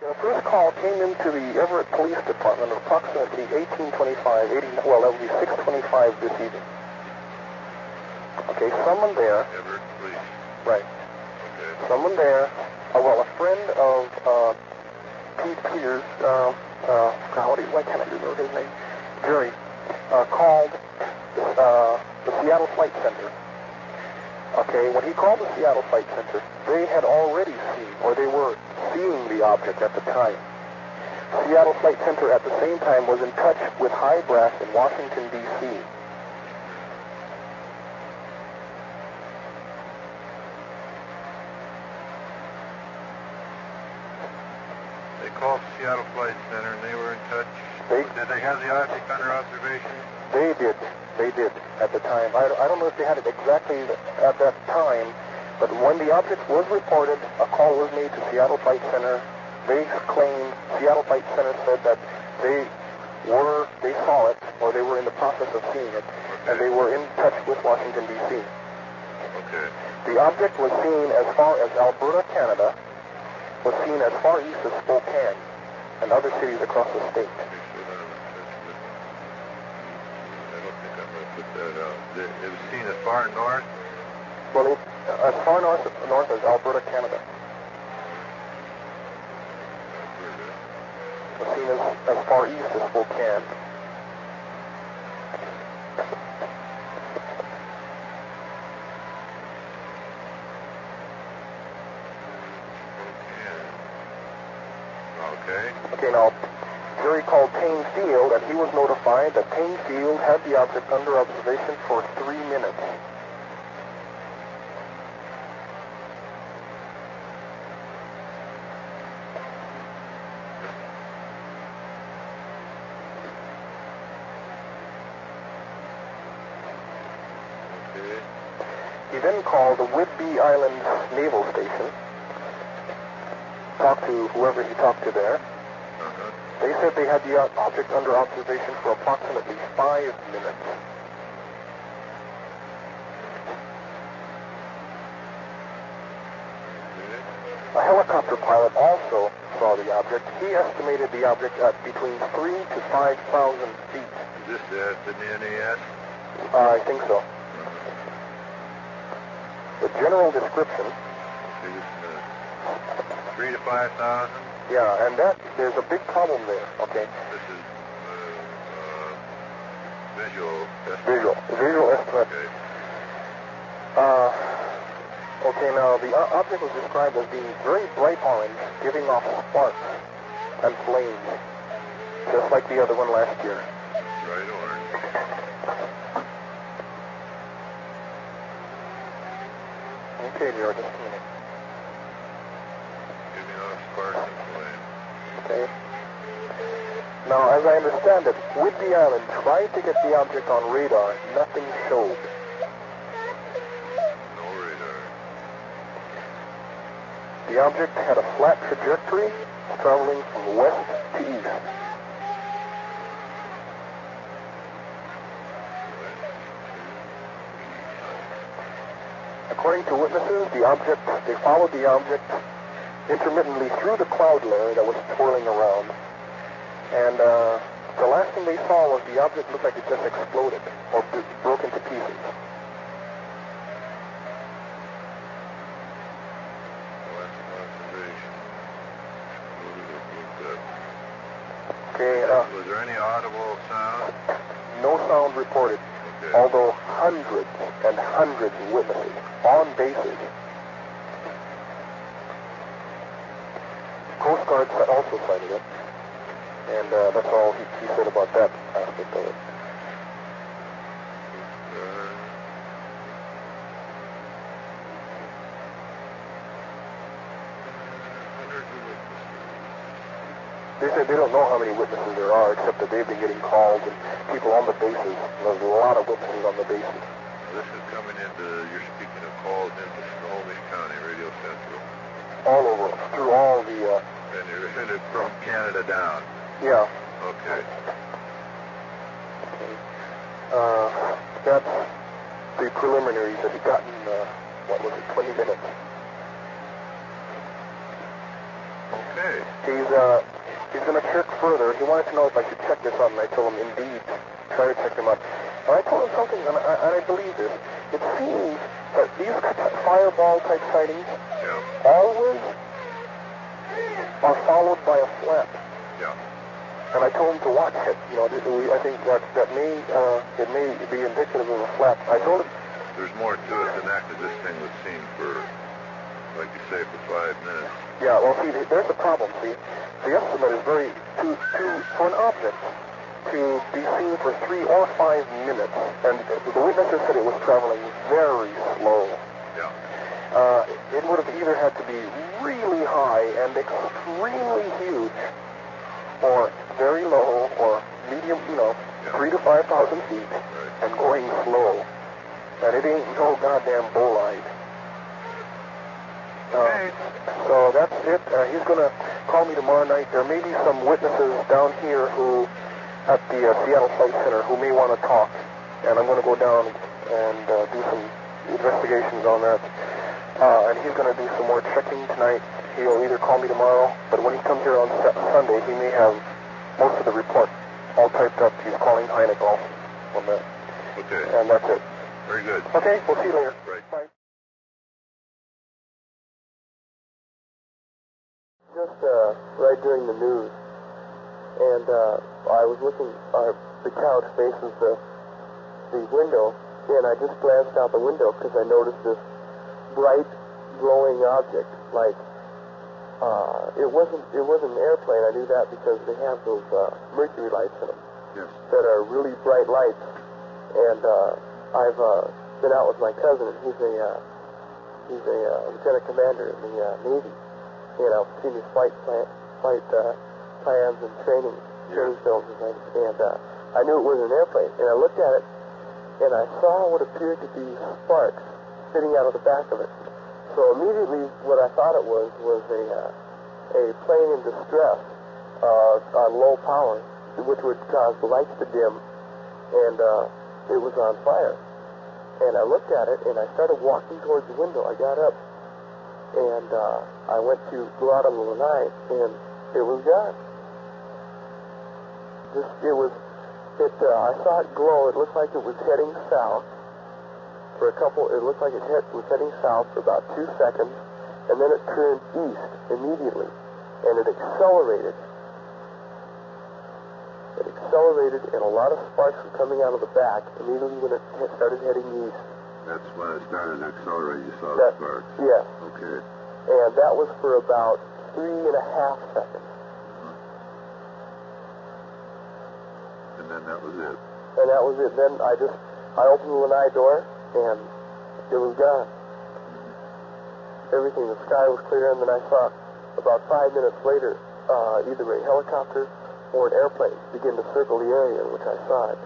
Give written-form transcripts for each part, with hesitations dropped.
The first call came into the Everett Police Department at approximately 18:25, well, that would be 6:25 this evening. Okay, someone there. Everett Police. Right. Okay. Someone there, well, a friend of Pete Peters, why can't I remember his name? Jerry, called the Seattle Flight Center. Okay, when he called the Seattle Flight Center, they had already seen, or they were seeing the object at the time. Seattle Flight Center at the same time was in touch with High Brass in Washington, D.C. They called Seattle Flight Center and they were in touch. Did they have the object under observation? They did at the time. I don't know if they had it exactly at that time, but when the object was reported, a call was made to Seattle Flight Center. They claimed, Seattle Flight Center said that they saw it, or they were in the process of seeing it, and they were in touch with Washington, D.C. Okay. The object was seen as far as Alberta, Canada, was seen as far east as Spokane, and other cities across the state. It was seen as far north? Well, as far north as Alberta, Canada. It was seen as far east as Spokane. Okay, now, Jerry called Payne Field, and he was notified that Payne Field had the object under observation for 3 minutes. Okay. He then called the Whidbey Island Naval Station, talked to whoever he talked to there. They said they had the object under observation for approximately 5 minutes. A helicopter pilot also saw the object. He estimated the object at between 3,000 to 5,000 feet. Is this the NAS? I think so. The general description. 3 to 5,000? Yeah, and there's a big problem there, okay? This is visual estimate. Visual estimate. Okay. Okay, now the object was described as being very bright orange, giving off sparks and flames, just like the other one last year. Bright orange. Okay, George, just a minute. Giving off sparks and flame. Okay. Now, as I understand it, Whidbey Island tried to get the object on radar. Nothing showed. No radar. The object had a flat trajectory, traveling from west to east. According to witnesses, they followed the object intermittently through the cloud layer that was swirling around. And the last thing they saw was the object looked like it just exploded or broke into pieces. Okay. Was there any audible sound? No sound reported. Okay. Although hundreds and hundreds of witnesses on bases. Coast Guard also cited it, and that's all he said about that aspect of it. They said they don't know how many witnesses there are, except that they've been getting calls and people on the bases. There's a lot of witnesses on the bases. This is coming into, you're speaking of calls into Snohomish County Radio Central. All over, through all the... And you're headed from Canada down. Yeah. Okay. That's the preliminaries that he got in, 20 minutes. Okay. He's going to check further. He wanted to know if I should check this out, and I told him, indeed, try to check him out. And I told him something, and I believe this. It seems that these fireball-type sightings always are followed by a flap. Yeah. And I told him to watch it. You know, I think that it may be indicative of a flap. I told him there's more to it than that, because this thing was seen for, like you say, for 5 minutes. Yeah, well, see, there's the problem, see. The estimate is for an object to be seen for 3 or 5 minutes, and the witnesses said it was traveling very slow. Yeah. It would have either had to be really high and extremely huge, or very low, or medium, 3 to 5,000 feet, and going slow. And it ain't no goddamn bolide. So that's it. He's going to call me tomorrow night. There may be some witnesses down here at the Seattle Flight Center who may want to talk. And I'm going to go down and do some investigations on that. And he's going to do some more checking tonight. He'll either call me tomorrow, but when he comes here on Sunday, he may have most of the report all typed up. He's calling Heineck also on that. Okay. And that's it. Very good. Okay, we'll see you later. Right. Bye. Just right during the news, and I was looking, the couch faces the window, and I just glanced out the window because I noticed this bright, glowing object. Like, it wasn't an airplane. I knew that because they have those mercury lights in them. Yes. That are really bright lights. And I've been out with my cousin, and he's a lieutenant commander in the Navy. And I've seen his flight plans and training films and things. And I knew it was an airplane. And I looked at it, and I saw what appeared to be sparks spitting out of the back of it. So immediately, what I thought it was a plane in distress on low power, which would cause the lights to dim, and it was on fire. And I looked at it, and I started walking towards the window. I got up, and I went to go out on the lanai, and it was gone. I saw it glow. It looked like it was heading south. It looked like it was heading south for about 2 seconds, and then it turned east immediately, and it accelerated. And a lot of sparks were coming out of the back immediately when it started heading east. That's when it started to accelerate. You saw the sparks. Yes. Okay. And that was for about 3.5 seconds. And then that was it. Then I opened the lanai door, and it was gone. Everything, the sky was clear, and then I saw, about 5 minutes later, either a helicopter or an airplane begin to circle the area in which I saw it.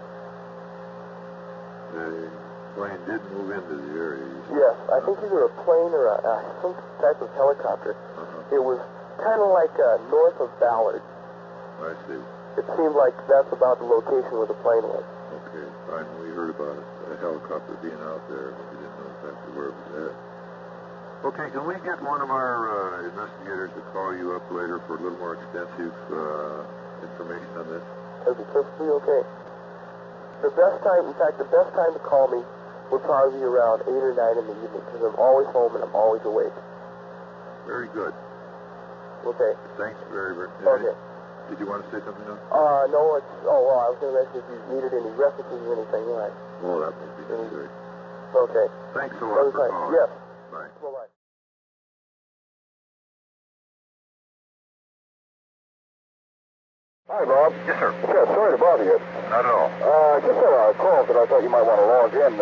The plane did move into the area. Yes, I think either a plane or some type of helicopter. It was kind of like north of Ballard. I see. It seemed like that's about the location where the plane was. Okay, fine. We heard about it, a helicopter being out there, but we didn't know exactly where it was at. Okay, can we get one of our investigators to call you up later for a little more extensive information on this? That'd be perfectly okay. The best time to call me would probably be around 8 or 9 in the evening, because I'm always home and I'm always awake. Very good. Okay. Thanks very much. Okay. Did you want to say something else? No, I was going to ask if you needed any references or anything, right? Well, that won't be necessary. Okay. Thanks a lot for calling. Yes. Bye. Bye-bye. Hi, Bob. Yes, sir. Yeah, sorry to bother you. Not at all. Just had a call that I thought you might want to log in.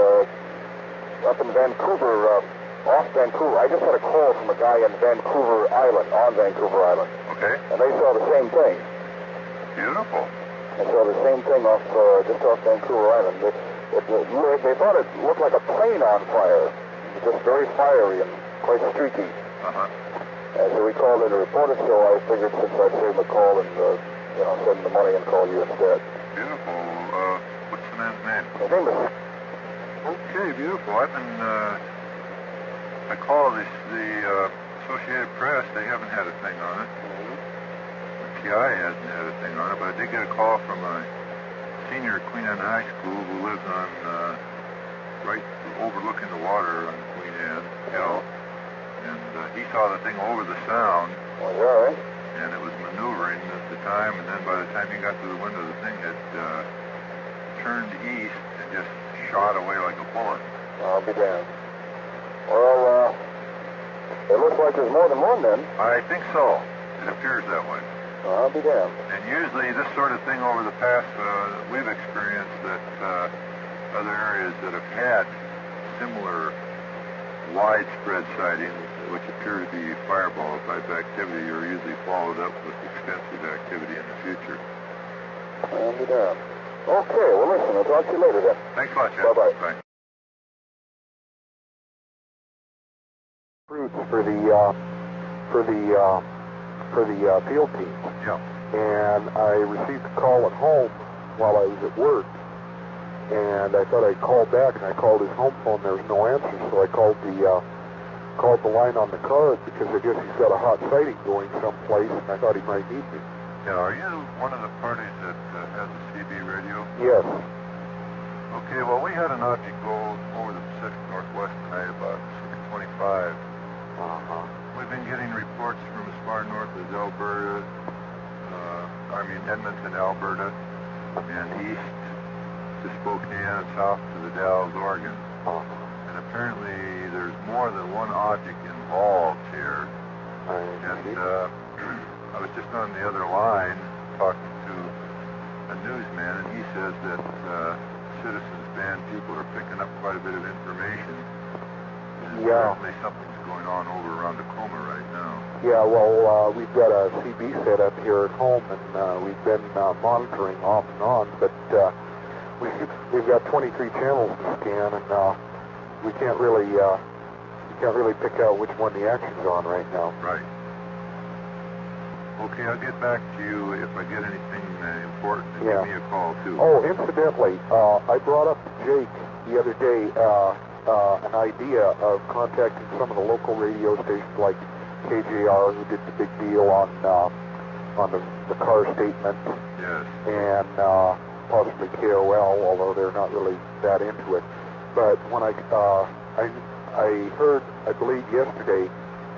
Up in Vancouver, off Vancouver. I just had a call from a guy in Vancouver Island, on Vancouver Island. Okay. And they saw the same thing. Beautiful. They saw the same thing just off Vancouver Island. They thought it looked like a plane on fire. It was just very fiery and quite streaky. So we called in to report it, so I figured since I'd saved the call and send the money and call you instead. Beautiful. What's the man's name? His name is... Okay, beautiful. I've been, I called the Associated Press. They haven't had a thing on it. KI hasn't had a thing on it, but I did get a call from a senior at Queen Anne High School who lives on right overlooking the water on Queen Anne Hill, and he saw the thing over the sound. Oh, yeah, all right. And it was maneuvering at the time, and then by the time he got to the window, the thing had turned east and just shot away like a bullet. I'll be damned. Well, it looks like there's more than one then. I think so. It appears that way. I'll be damned. And usually this sort of thing over the past, we've experienced that other areas that have had similar widespread sightings, which appear to be fireball-type activity, are usually followed up with extensive activity in the future. I'll be damned. Okay, well listen, I'll talk to you later then. Thanks a lot, Chet. Bye-bye. Bye. Fruits for the field team. Yeah. And I received a call at home while I was at work, and I thought I'd call back, and I called his home phone. There was no answer, so I called the line on the card because I guess he's got a hot sighting going someplace, and I thought he might need me. Yeah, are you one of the parties that has a CB radio? Yes. Okay, well, we had an object go over the Pacific Northwest tonight about 6:25. Uh-huh. We've been getting reports from as far north as Alberta, Edmonton, Alberta, and east to Spokane, south to the Dalles, Oregon. Uh-huh. And apparently there's more than one object involved here. And I was just on the other line talking to a newsman, and he says that citizens band people are picking up quite a bit of information. And apparently something's going on over around Tacoma right now. Yeah, well, we've got a CB set up here at home, and we've been monitoring off and on, but we've got 23 channels to scan, and we can't really pick out which one the action's on right now. Right. Okay, I'll get back to you if I get anything important. Give me a call, too. Oh, incidentally, I brought up to Jake the other day an idea of contacting some of the local radio stations like KJR, who did the big deal on the car statement. Yes. And possibly KOL, although they're not really that into it. But when I heard, I believe yesterday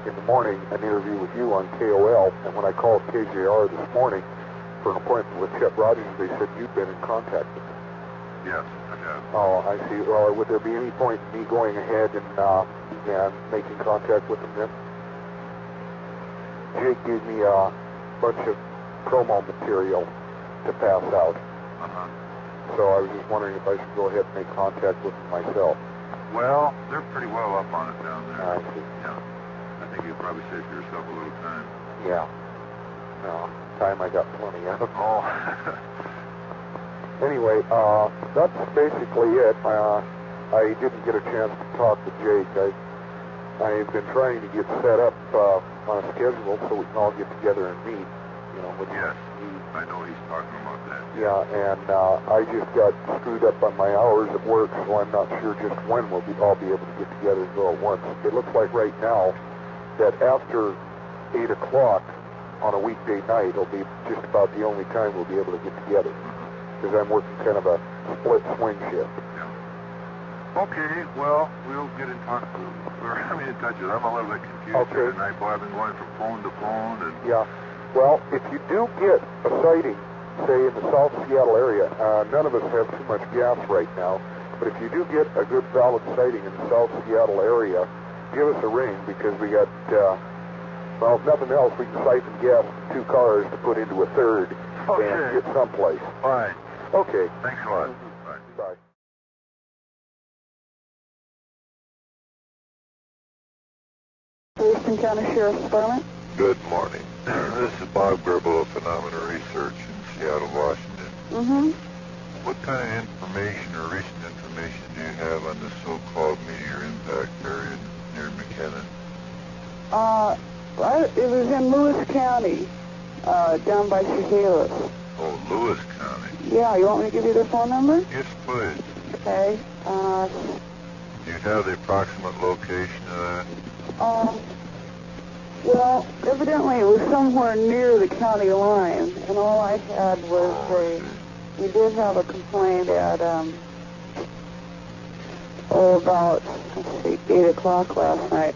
in the morning, an interview with you on KOL, and when I called KJR this morning for an appointment with Chet Rogers, they said you'd been in contact with them. Yes, I have. Oh, I see. Well, would there be any point in me going ahead and making contact with them then? Jake gave me a bunch of promo material to pass out. Uh-huh. So I was just wondering if I should go ahead and make contact with them myself. Well, they're pretty well up on it down there. I see. Yeah. I think you'll probably save yourself a little time. Yeah. No, time I got plenty of. Oh. Anyway, that's basically it. I didn't get a chance to talk to Jake. I've been trying to get set up on a schedule so we can all get together and meet. You know, yes, I know he's talking about that. Yeah, and I just got screwed up on my hours at work, so I'm not sure just when we'll all be able to get together and go at once. It looks like right now that after 8 o'clock on a weekday night will be just about the only time we'll be able to get together, because I'm working kind of a split swing shift. Yeah. Okay, well, we'll get in touch with you. I'm a little bit confused here tonight, boy. I've been going from phone to phone. And yeah. Well, if you do get a sighting, say in the South Seattle area, none of us have too much gas right now, but if you do get a good valid sighting in the South Seattle area, give us a ring, because we got, well, if nothing else, we can siphon gas from 2 cars to put into a third and get someplace. Fine. Okay. Thanks a lot. Bye. Bye. Thurston County Sheriff's Department. Good morning. This is Bob Gerbil of Phenomena Research in Seattle, Washington. Mm-hmm. What kind of information or recent information do you have on this so-called meteor impact area near McKinnon? It was in Lewis County, down by Chehalis. Oh, Lewis County. Yeah, you want me to give you the phone number? Yes, please. Okay. Do you have the approximate location of that? Well, evidently it was somewhere near the county line, and all I had was we did have a complaint at, about, let's see, 8 o'clock last night,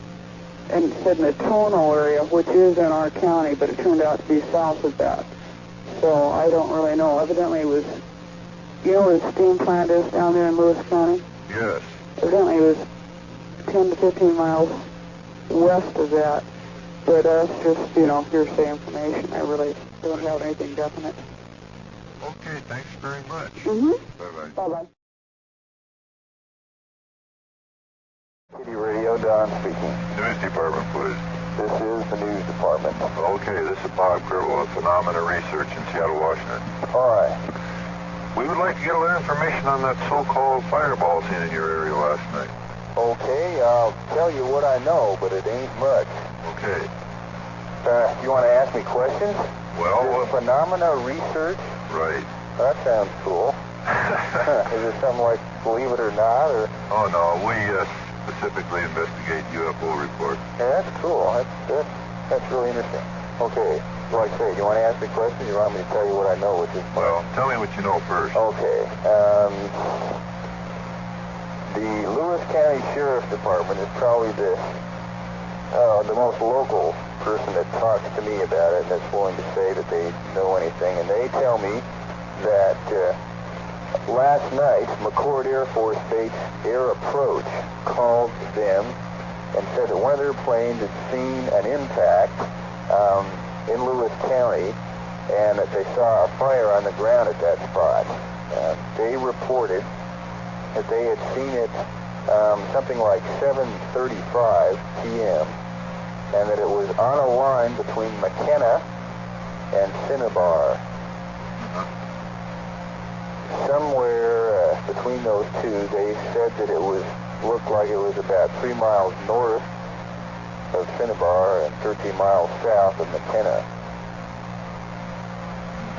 and it said in the Tono area, which is in our county, but it turned out to be south of that. So I don't really know. Evidently it was, you know where the steam plant is down there in Lewis County? Yes. Evidently it was 10 to 15 miles west of that. But that's just, you know, hearsay information. I really don't have anything definite. Okay, thanks very much. Mm-hmm. Bye-bye. Bye-bye. KJR Radio, Don speaking. News department, please. This is the news department. Okay, this is Bob Gribble of Phenomena Research in Seattle, Washington. All right. We would like to get a little information on that so-called fireball seen in your area last night. Okay, I'll tell you what I know, but it ain't much. Okay. You want to ask me questions? Well, Phenomena Research? right. That sounds cool. Is it something like Believe It or Not, or? Oh, no, we specifically investigate UFO reports. Yeah, that's cool. That's really interesting. Okay, like I say, do you want to ask me questions, or you want me to tell you what I know, which is... Well, tell me what you know first. Okay, the Lewis County Sheriff's Department is probably the most local person that talks to me about it and that's willing to say that they know anything. And they tell me that last night, McCord Air Force Base Air Approach called them and said that one of their planes had seen an impact in Lewis County and that they saw a fire on the ground at that spot. They reported that they had seen it something like 7:35 p.m. and that it was on a line between McKenna and Cinnabar. Somewhere between those two, they said that it looked like it was about 3 miles north of Cinnabar and 13 miles south of McKenna.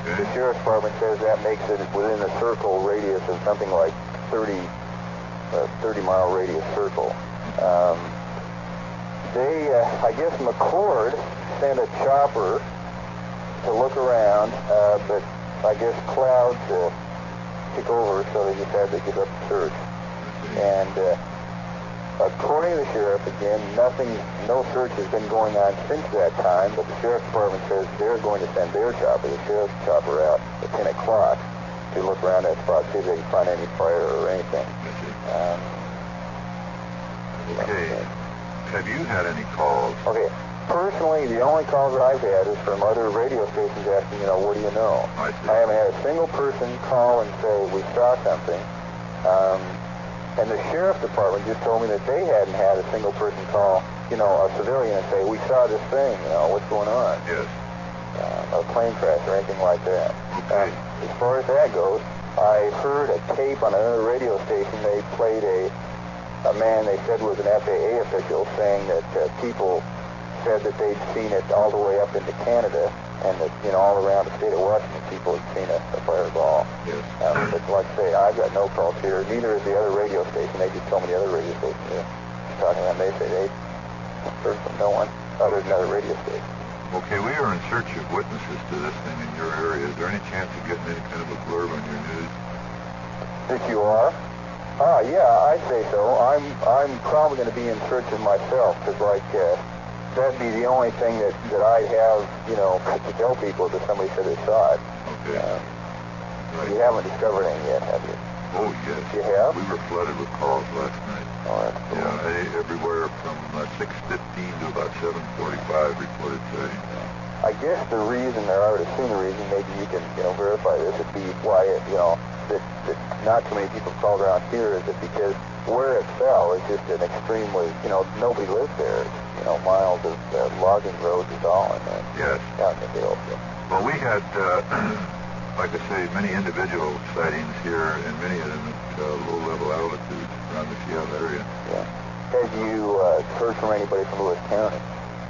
Okay. The Sheriff's Department says that makes it within a circle radius of something like 30-mile radius circle. I guess McCord sent a chopper to look around, but I guess clouds took over, so they just had to give up the search. And according to the sheriff, again, no search has been going on since that time, but the Sheriff's Department says they're going to send their chopper, the Sheriff's chopper, out at 10 o'clock to look around that spot, see if they can find any fire or anything. Okay. Have you had any calls? Okay. Personally, the only calls that I've had is from other radio stations asking, what do you know? I see. I haven't had a single person call and say, we saw something. And the Sheriff's Department just told me that they hadn't had a single person call, a civilian and say, we saw this thing, what's going on? Yes. A plane crash or anything like that. Okay. As far as that goes, I heard a tape on another radio station. They played a man they said was an FAA official saying that people said that they'd seen it all the way up into Canada and that, all around the state of Washington people had seen a fireball. Yes. But like I say, I've got no calls here. Neither is the other radio station. They just told me the other radio station talking about them. They say they heard from no one other than other radio station. Okay, we are in search of witnesses to this thing in your area. Is there any chance of getting any kind of a blurb on your news? If you are? Yeah, I'd say so. I'm probably going to be in search of myself, because that'd be the only thing that I'd have, to tell people that somebody said they saw it. Okay. Right. You haven't discovered any yet, have you? Oh, yes. You have? We were flooded with calls last night. Oh, that's cool. Yeah, everywhere from 6:15 to about 7:45 reported sighting. I guess the reason, or I would assume the reason, maybe you can, verify this, would be why it, that not too many people called around here is that because where it fell is just an extremely, nobody lives there. Miles of logging roads is all in there. Yes. Down in the hills. Well, we had, like I say, many individual sightings here, and many of them at low-level altitudes around the Seattle area. Yeah. Have you heard from anybody from Lewis County?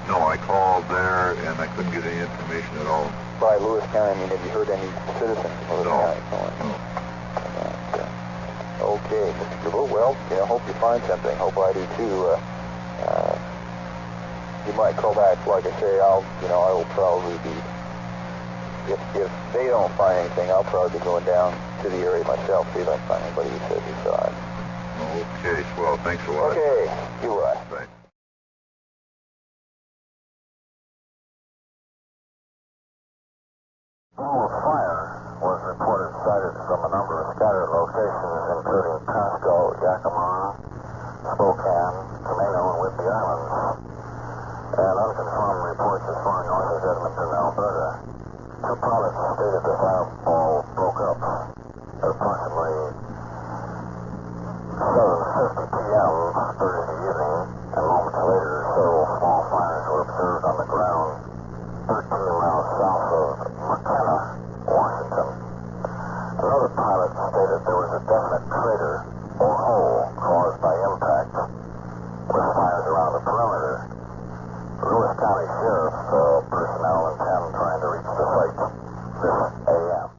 No, I called there, and I couldn't get any information at all. By Lewis County, have you heard any citizens from Lewis County? No. Okay, Mr. Gribble. Well, hope you find something. Hope I do too. you might call back. Like I say, I will probably be, if they don't find anything, I'll probably be going down to the area myself, see if I can find anybody who says he saw it. Okay, swell. Thanks a lot. Okay, you what? Bye. Fire was reported sighted from a number of scattered locations, including Pasco, Yakima, Spokane, Camino, and Whidbey Islands, and unconfirmed reports as far north as Edmonton, Alberta. Two pilots stated the fireball broke up at approximately 7:50 p.m. Thursday evening, and moments later, several small fires were observed on the ground 13 miles south of McKenna, Washington. Another pilot stated there was a definite crater or hole caused by impact with fires around the perimeter. Lewis County Sheriff personnel intend trying to reach the site this a.m.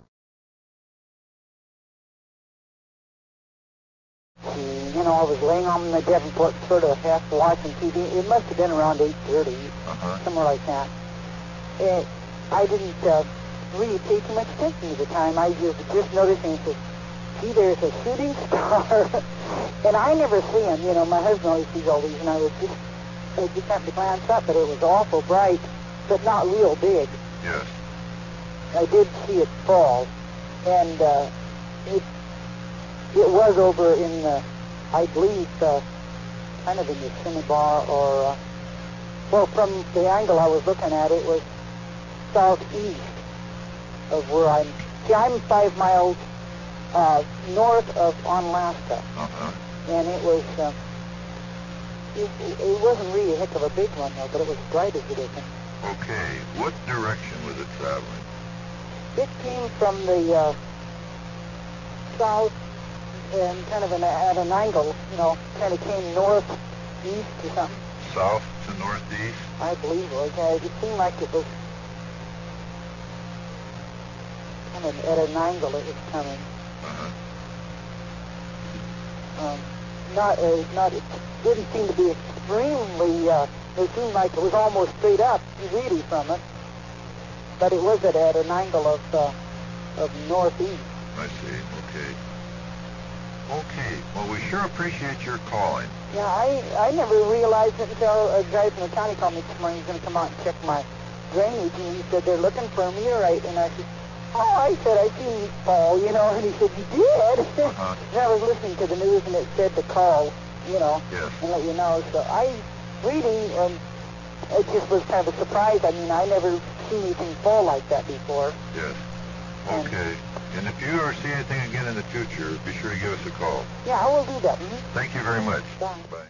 I was laying on the Davenport, sort of half watching TV. It must have been around 8:30, somewhere like that. I didn't really pay too much attention to the time. I was just noticing, gee, there's a shooting star. And I never see him. My husband always sees all these, and I just happened to glance up, but it was awful bright, but not real big. Yes. I did see it fall, and it was over in the, I believe, kind of in the Cinnabar, or, from the angle I was looking at, it was southeast of where I'm 5 miles north of Onalaska, and it was, it wasn't really a heck of a big one, though, but it was bright as it is. Okay, what direction was it traveling? It came from the south and kind of at an angle, kind of came northeast or something. South to northeast? I believe it was. It seemed like it was kind of at an angle it was coming. It didn't seem to be extremely, it seemed like it was almost straight up, really, from it. But it was at an angle of northeast. I see, okay. Okay, well, we sure appreciate your calling. Yeah, I never realized it until a guy from the county called me this morning. He's going to come out and check my drainage, and he said, they're looking for a meteorite. And I said, I seen it fall, and he said, you did? And I was listening to the news, and it said to call, yes, and let you know. So it just was kind of a surprise. I mean, I never seen anything fall like that before. Yes. Okay. And if you ever see anything again in the future, be sure to give us a call. Yeah, I will do that. Thank you very much. Bye. Bye.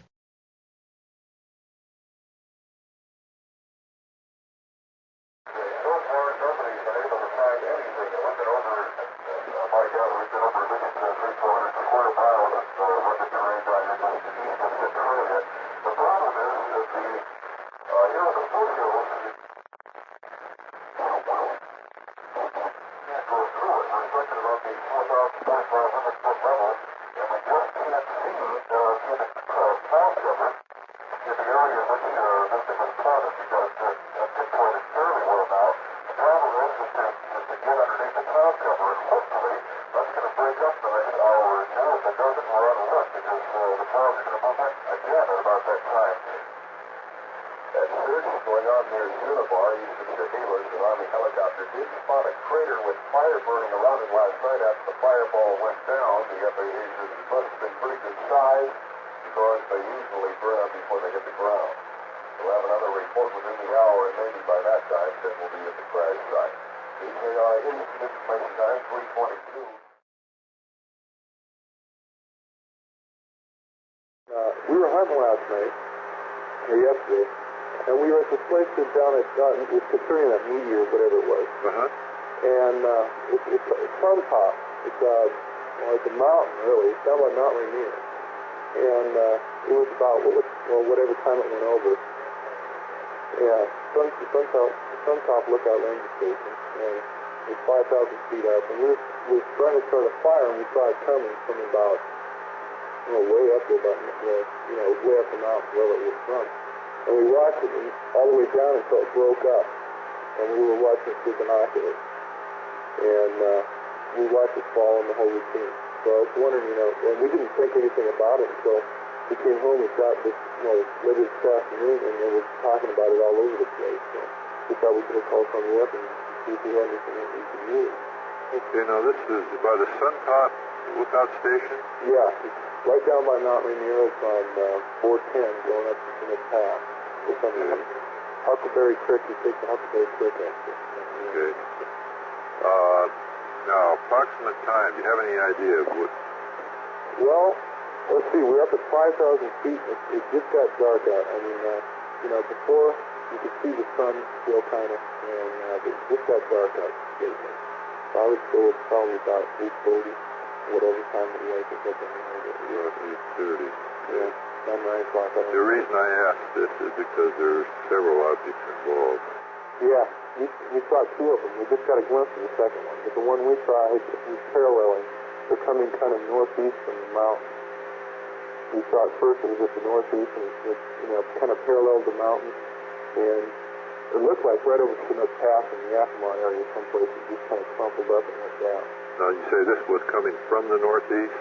We were hunting last night, or yesterday, and we were at this place down at, it's concerning that meteor, whatever it was. And it's Sun Top. It's a mountain, really. It's down by Mount Rainier. And it was about, whatever time it went over. Yeah, Sun Top Lookout Ranger Station. And it's 5,000 feet up. And we were trying to start a fire, and we saw it coming from about, way up there, way up the mountain, wherever it was from. And we watched it all the way down until it broke up. And we were watching it through binoculars. And we watched it fall in the whole routine. So I was wondering, and we didn't think anything about it until we came home and shot this, later this afternoon, and they were talking about it all over the place. So we thought we'd get a call from you up and see if we had anything that we could use. Okay, now this is by the Suncot Lookout Station? Yeah, it's right down by Mount Rainier. It's on 410 going up to Smith Pass. It's on the Huckleberry Creek. You take the Huckleberry Creek exit. Okay. Now, approximate time, do you have any idea of what? Well, let's see, we're up at 5,000 feet. It just got dark out. I mean, before you could see the sun still kind of, and it just got dark out. So I would go with probably about 8:30, whatever time it was. It's up in About 8:30. Yeah, 9 o'clock. The reason I asked this is because there's several objects involved. Yeah, we saw two of them. We just got a glimpse of the second one. But the one we saw was paralleling. They're coming kind of northeast from the mountain. We saw it first, it was at the northeast, and it kind of paralleled the mountain. And it looked like right over Chinook Pass in the Yakima area someplace. It just kind of crumpled up and went down. Now, you say this was coming from the northeast?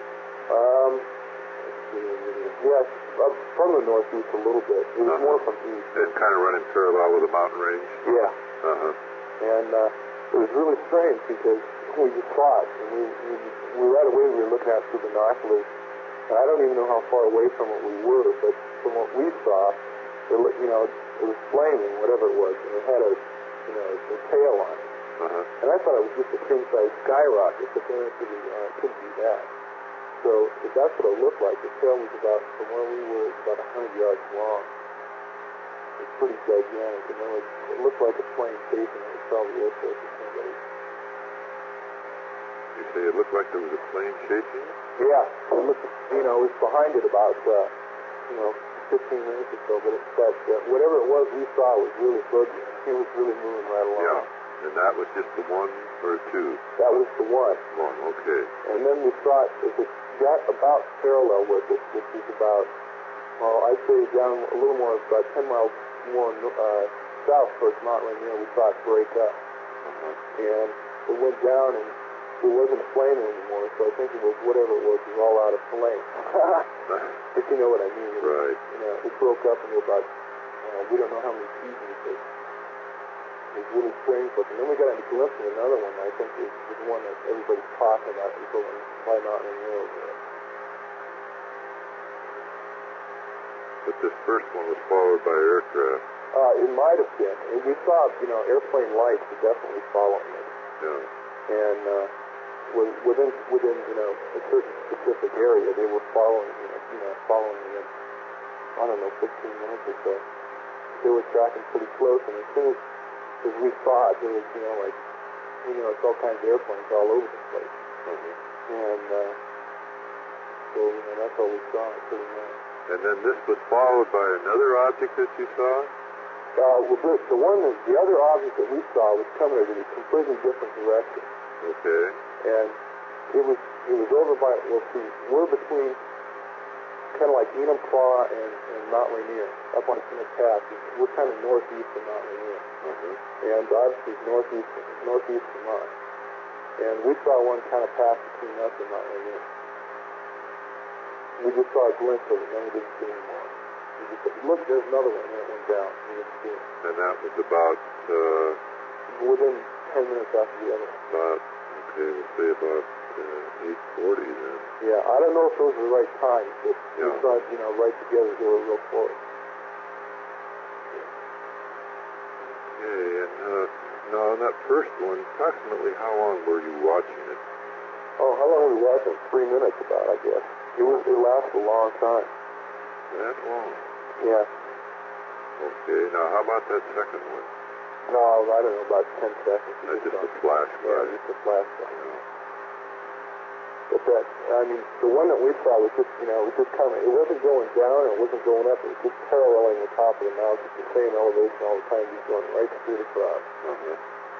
Yes, up from the northeast a little bit. It was more from east. And kind of running parallel with the mountain range? Yeah. Uh-huh. And it was really strange because we just saw it, and we right away we were looking at it through binoculars. And I don't even know how far away from it we were, but from what we saw, it was flaming, whatever it was, and it had a tail on it. Uh-huh. And I thought it was just a king-size skyrocket, but then it couldn't be that. So if that's what it looked like, the tail was about, from where we were, about 100 yards long. It's pretty gigantic, and then it looked like a plane chasing it. It was probably Air Force or somebody. You say it looked like there was a plane chasing it? Yeah, it looked, it was behind it about, 15 minutes or so, but whatever it was we saw was really boogie. It was really moving right along. Yeah, and that was just the one or two? That was the one. One, okay. And then we saw it got about parallel with it, which is about, I'd say down a little more, about 10 miles more south towards Mount Rainier, we saw it break up. And it went down, and it wasn't flaming anymore, so I think it was whatever it was all out of flame. If you know what I mean. Right. It broke up into about, we don't know how many pieces, but it was really strange looking. Then we got a glimpse of another one, I think it was the one that everybody's talking about, people by Mount Rainier over there. But this first one was followed by aircraft. It might have been. We saw, airplane lights were definitely following it. Yeah. And within a certain specific area, they were following it, I don't know, 15 minutes or so. They were tracking pretty close, and as soon as we saw it, there was, it's all kinds of airplanes all over the place. And so, that's all we saw, pretty much. And then this was followed by another object that you saw? The other object that we saw was coming in a completely different direction. Okay. And it was over by, we're between kind of like Enumclaw and Mount Rainier, up on Smith Pass. We're kind of northeast of Mount Rainier. And obviously northeast from us. And we saw one kind of pass between us and Mount Rainier. We just saw a glimpse of it, and then we didn't see any more. Look, there's another one, and it went down. We didn't see it. And that was about... within 10 minutes after the other one. We'll say about 8:40 then. Yeah, I don't know if those were the right times, but we thought, right together, they were real close. Okay, and now on that first one, approximately how long were you watching it? Oh, how long were we watching? 3 minutes about, I guess. It lasted a long time. That long? Yeah. Okay, now how about that second one? No, I don't know, about 10 seconds. Just a flash by. Yeah, just a flash by. But the one that we saw was just, it was just coming. It wasn't going down, it wasn't going up, it was just paralleling the top of the mountain, at the same elevation all the time, just going right through the crowd.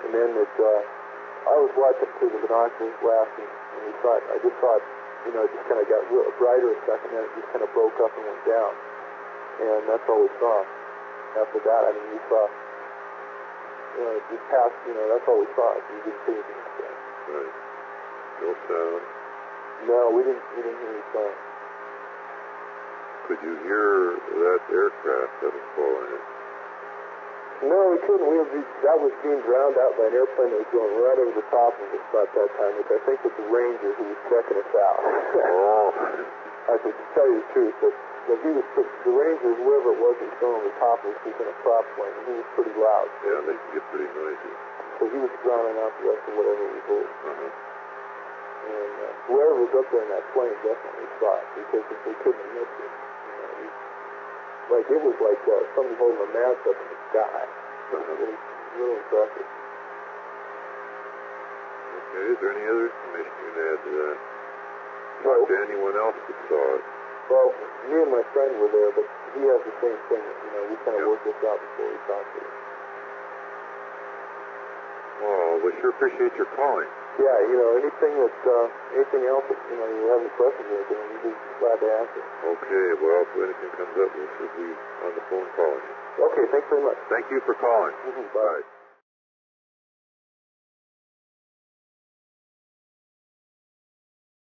And then I was watching through the binoculars laughing, and I just saw it, it just kind of got brighter a second, then it just kind of broke up and went down. And that's all we saw. after that, I mean, we saw, just past, that's all we saw. We didn't see anything. Right. No sound? No, we didn't hear any sound. Could you hear that aircraft that was falling in? No, we couldn't. That was being drowned out by an airplane that was going right over the top of us at that time, which I think was the ranger who was checking us out. Oh. I could tell you the truth, but the ranger, whoever it was that was going over the top of us, was in a prop plane, and he was pretty loud. Yeah, they can get pretty noisy. So he was drowning out the rest of whatever we heard. Uh-huh. And whoever was up there in that plane definitely saw it, because they couldn't have missed it. It was like somebody holding a mast up in the sky. It was really impressive. Okay, is there any other information you can add to that? Well, to anyone else that saw it? Well, me and my friend were there, but he has the same thing. We kind of worked this out before we talked to him. Well, we sure appreciate your calling. Yeah, anything else that, you have any questions or anything, we'd be glad to answer. Okay, well, if anything comes up, we'll be on the phone calling you. Okay, thanks very much. Thank you for calling. Bye.